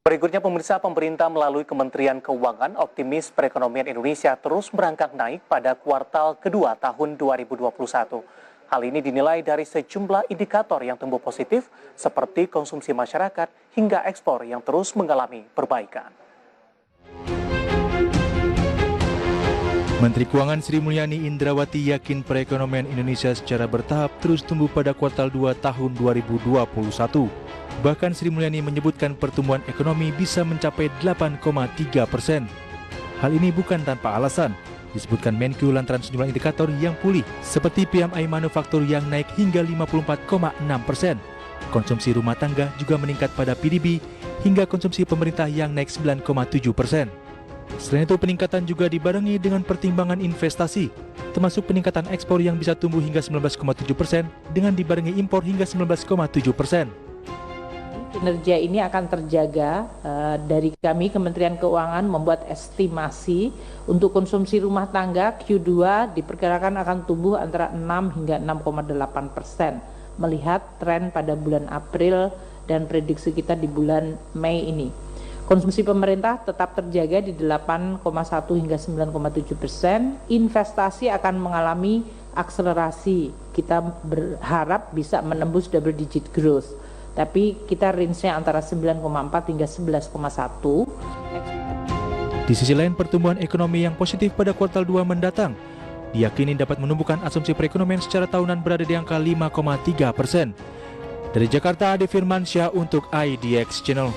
Berikutnya pemirsa, pemerintah melalui Kementerian Keuangan optimis perekonomian Indonesia terus merangkak naik pada kuartal kedua tahun 2021. Hal ini dinilai dari sejumlah indikator yang tumbuh positif seperti konsumsi masyarakat hingga ekspor yang terus mengalami perbaikan. Menteri Keuangan Sri Mulyani Indrawati yakin perekonomian Indonesia secara bertahap terus tumbuh pada kuartal 2 tahun 2021. Bahkan Sri Mulyani menyebutkan pertumbuhan ekonomi bisa mencapai 8,3%. Hal ini bukan tanpa alasan, disebutkan Menq lantaran sejumlah indikator yang pulih, seperti PMI manufaktur yang naik hingga 54,6%. Konsumsi rumah tangga juga meningkat pada PDB, hingga konsumsi pemerintah yang naik 9,7%. Selain itu, peningkatan juga dibarengi dengan pertimbangan investasi, termasuk peningkatan ekspor yang bisa tumbuh hingga 19,7% dengan dibarengi impor hingga 19,7%. Kinerja ini akan terjaga. Dari kami Kementerian Keuangan membuat estimasi untuk konsumsi rumah tangga Q2 diperkirakan akan tumbuh antara 6 hingga 6,8%. Melihat tren pada bulan April dan prediksi kita di bulan Mei ini. Konsumsi pemerintah tetap terjaga di 8,1 hingga 9,7%. Investasi akan mengalami akselerasi. Kita berharap bisa menembus double digit growth. Tapi kita range-nya antara 9,4 hingga 11,1. Di sisi lain, pertumbuhan ekonomi yang positif pada kuartal 2 mendatang diyakini dapat menumbuhkan asumsi perekonomian secara tahunan berada di angka 5,3%. Dari Jakarta, Ade Firmansyah untuk IDX Channel.